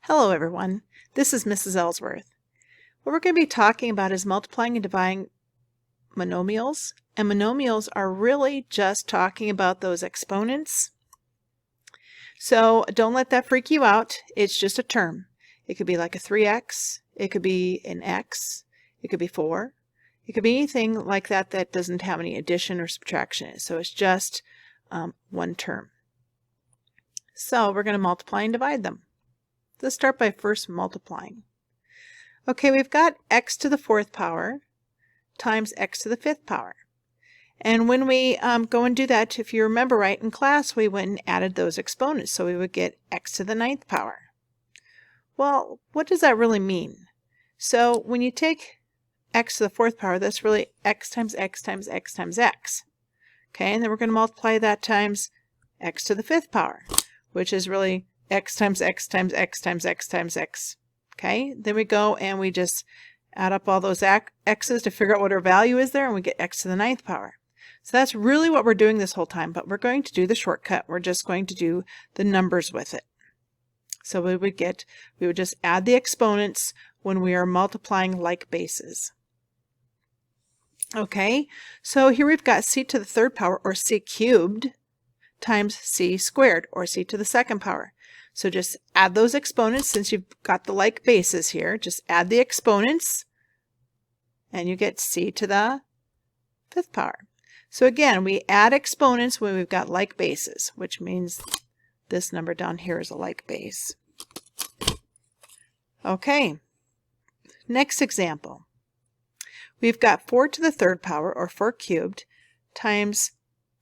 Hello everyone, this is Mrs. Ellsworth. What we're going to be talking about is multiplying and dividing monomials, and monomials are really just talking about those exponents. So don't let that freak you out, it's just a term. It could be like a 3x, it could be an x, it could be 4, it could be anything like that that doesn't have any addition or subtraction in it. So it's just one term. So we're going to multiply and divide them. Let's start by first multiplying. Okay, we've got x to the 4th power times x to the 5th power. And when we go and do that, if you remember right in class, we went and added those exponents. So we would get x to the 9th power. Well, what does that really mean? So when you take x to the 4th power, that's really x times x times x times x. Okay, and then we're going to multiply that times x to the 5th power, which is really x times x times x times x times x. Okay, then we go and we just add up all those x's to figure out what our value is there, and we get x to the 9th power. So that's really what we're doing this whole time, but we're going to do the shortcut. We're just going to do the numbers with it. So we would just add the exponents when we are multiplying like bases. Okay, so here we've got c to the 3rd power, or c cubed, times c squared, or c to the 2nd power. So just add those exponents since you've got the like bases here. Just add the exponents and you get c to the 5th power. So again, we add exponents when we've got like bases, which means this number down here is a like base. Okay, next example. We've got 4 to the 3rd power, or 4 cubed, times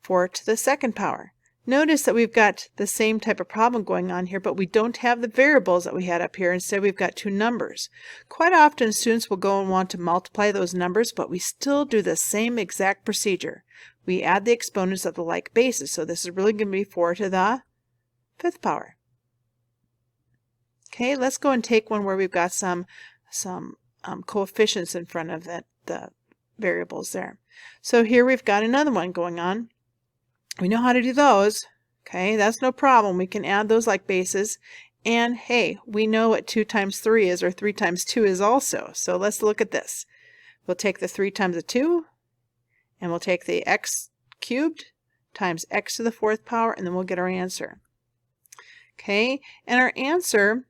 4 to the 2nd power. Notice that we've got the same type of problem going on here, but we don't have the variables that we had up here. Instead, we've got two numbers. Quite often, students will go and want to multiply those numbers, but we still do the same exact procedure. We add the exponents of the like bases. So this is really going to be 4 to the 5th power. Okay, let's go and take one where we've got some coefficients in front of the variables there. So here we've got another one going on. We know how to do those. Okay, that's no problem. We can add those like bases. And hey, we know what 2 times 3 is, or 3 times 2 is also. So let's look at this. We'll take the 3 times the 2, and we'll take the x cubed times x to the 4th power, and then we'll get our answer. Okay, and our answer,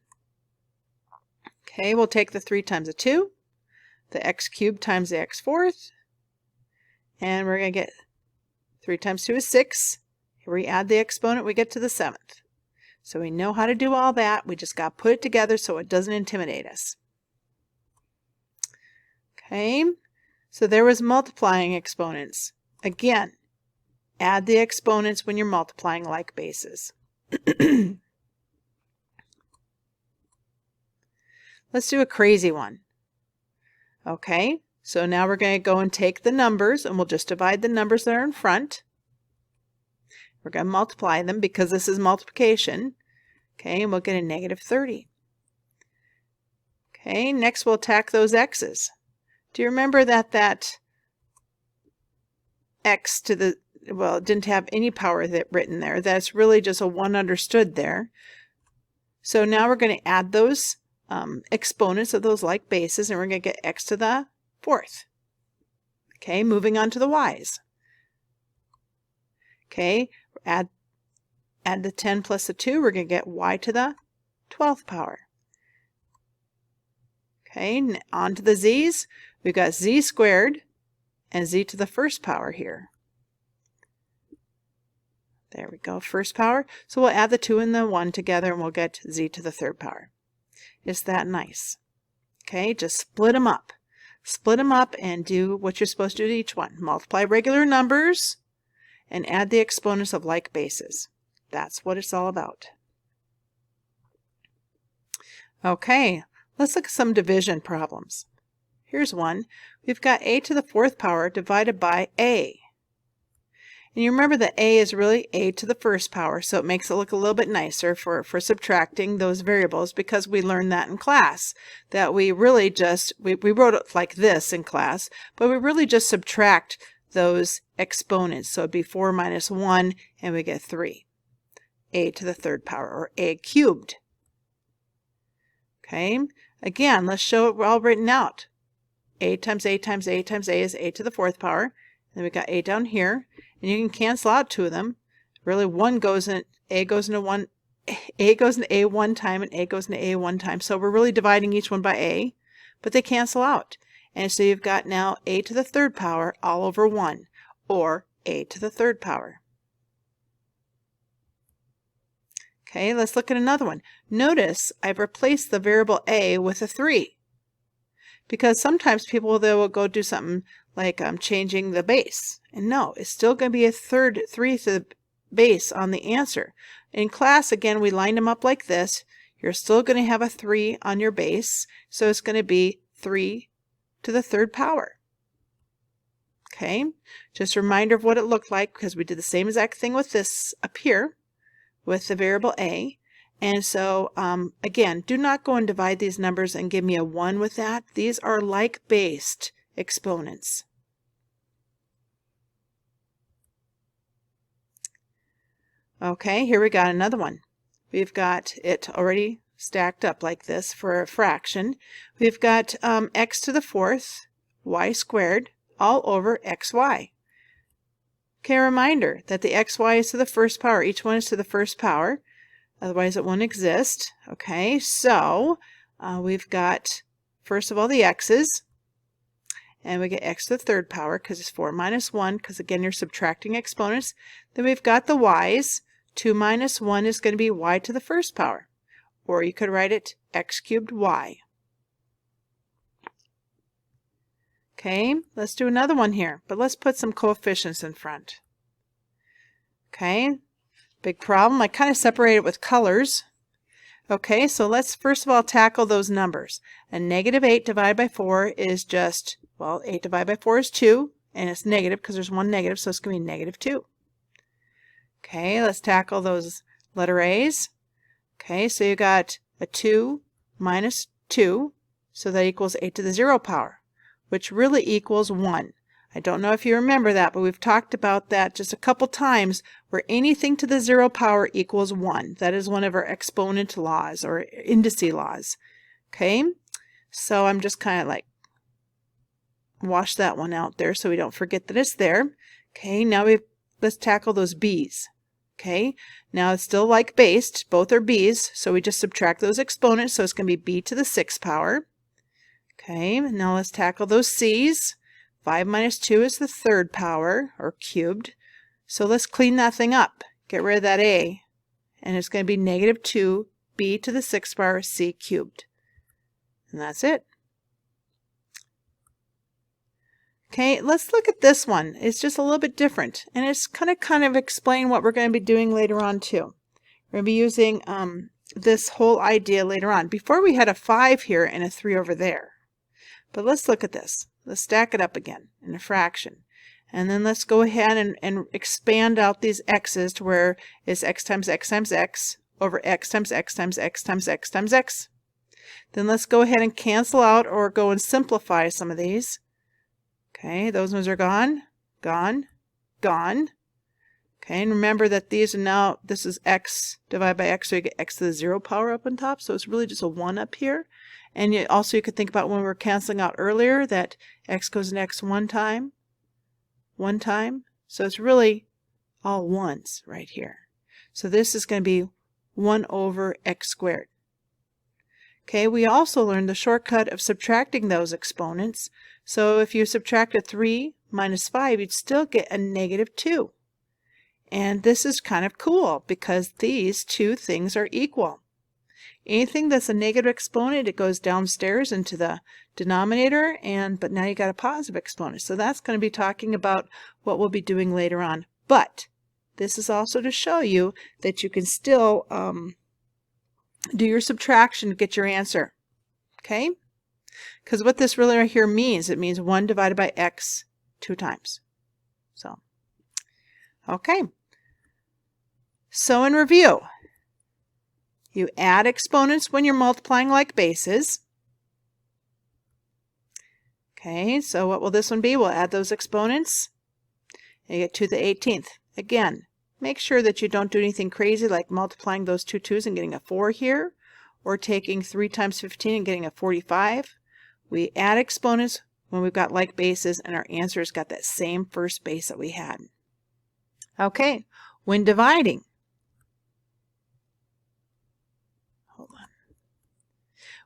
okay, we'll take the 3 times the 2, the x cubed times the x 4th, and we're going to get 3 times 2 is 6. Here we add the exponent, we get to the 7th. So we know how to do all that. We just got to put it together so it doesn't intimidate us. Okay, so there was multiplying exponents. Again, add the exponents when you're multiplying like bases. Let's do a crazy one. Okay, so now we're going to go and take the numbers, and we'll just divide the numbers that are in front. We're going to multiply them because this is multiplication. Okay, and we'll get a negative 30. Okay, next we'll attack those x's. Do you remember that x to the, well, it didn't have any power written there. That's really just a 1 understood there. So now we're going to add those exponents of those like bases, and we're going to get x to the 4th. Okay, moving on to the y's. Okay, add the 10 plus the 2, we're going to get y to the 12th power. Okay, on to the z's. We've got z squared and z to the 1st power here. There we go, 1st power. So we'll add the 2 and the 1 together, and we'll get z to the 3rd power. Is that nice? Okay, just split them up. Split them up and do what you're supposed to do to each one. Multiply regular numbers and add the exponents of like bases. That's what it's all about. Okay, let's look at some division problems. Here's one. We've got a to the 4th power divided by a. And you remember that a is really a to the 1st power, so it makes it look a little bit nicer for subtracting those variables, because we learned that in class, that we really just, we wrote it like this in class, but we really just subtract those exponents. So it'd be 4 minus 1, and we get 3. A to the 3rd power, or a cubed. Okay, again, let's show it all written out. A times A times A times A is A to the 4th power. And then we got A down here, and you can cancel out 2 of them. Really, one goes in, A goes into one, A goes into A one time, and A goes into A one time. So we're really dividing each one by A, but they cancel out. And so you've got now A to the 3rd power all over 1, or A to the 3rd power. Okay, let's look at another one. Notice I've replaced the variable A with a 3. Because sometimes people, they will go do something like changing the base. And no, it's still going to be a 3 to the base on the answer. In class, again, we lined them up like this. You're still going to have a 3 on your base. So it's going to be 3 to the 3rd power. Okay, just a reminder of what it looked like, because we did the same exact thing with this up here with the variable A. And so, again, do not go and divide these numbers and give me a 1 with that. These are like-based exponents. Okay, here we got another one. We've got it already stacked up like this for a fraction. We've got x to the 4th, y squared, all over xy. Okay, a reminder that the xy is to the 1st power. Each one is to the 1st power. Otherwise, it won't exist. Okay, so we've got, first of all, the x's. And we get x to the 3rd power because it's 4 minus 1, because again, you're subtracting exponents. Then we've got the y's. 2 minus 1 is going to be y to the 1st power. Or you could write it x cubed y. Okay, let's do another one here, but let's put some coefficients in front. Okay, big problem. I kind of separate it with colors. Okay, so let's first of all tackle those numbers. A negative 8 divided by 4 is just, well, 8 divided by 4 is 2, and it's negative because there's one negative, so it's going to be negative 2. Okay, let's tackle those letter A's. Okay, so you got a 2 minus 2, so that equals 8 to the 0 power, which really equals 1. I don't know if you remember that, but we've talked about that just a couple times, where anything to the 0 power equals 1. That is one of our exponent laws or indices laws. Okay, so I'm just kind of like wash that one out there so we don't forget that it's there. Okay, now let's tackle those B's. Okay, now it's still like based, both are B's, so we just subtract those exponents, so it's going to be B to the 6th power. Okay, now let's tackle those C's. 5 minus 2 is the 3rd power, or cubed. So let's clean that thing up. Get rid of that A. And it's going to be negative 2, B to the 6th power, C cubed. And that's it. Okay, let's look at this one. It's just a little bit different. And it's kind of explain what we're going to be doing later on too. We're going to be using this whole idea later on. Before we had a 5 here and a 3 over there. But let's look at this. Let's stack it up again in a fraction. And then let's go ahead and expand out these x's to where it's x times x times x over x times x times x times x times x. Then let's go ahead and cancel out or go and simplify some of these. Okay, those ones are gone, gone, gone. Okay, and remember that these are now, this is x divided by x, so you get x to the 0 power up on top. So it's really just a 1 up here. And you could think about when we were canceling out earlier that x goes in x one time. So it's really all ones right here. So this is going to be 1 over x squared. Okay, we also learned the shortcut of subtracting those exponents. So if you subtract a 3 minus 5, you'd still get a negative 2. And this is kind of cool because these two things are equal. Anything that's a negative exponent, it goes downstairs into the denominator, but now you got a positive exponent. So that's going to be talking about what we'll be doing later on. But this is also to show you that you can still do your subtraction to get your answer. Okay? Because what this really right here means, it means 1 divided by x 2 times. So, okay. So in review, you add exponents when you're multiplying like bases. Okay, so what will this one be? We'll add those exponents. And you get 2 to the 18th. Again, make sure that you don't do anything crazy like multiplying those two 2's and getting a 4 here, or taking 3 times 15 and getting a 45. We add exponents when we've got like bases, and our answer's got that same first base that we had. Okay, when dividing, hold on.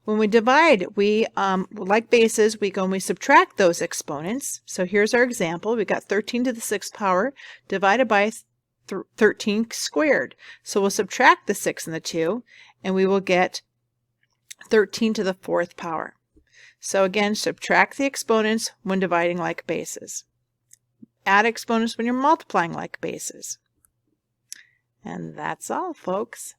When we divide, we like bases, we go and we subtract those exponents. So here's our example. We got 13 to the 6th power divided by 13 squared. So we'll subtract the 6 and the 2, and we will get 13 to the 4th power. So again, subtract the exponents when dividing like bases. Add exponents when you're multiplying like bases. And that's all, folks.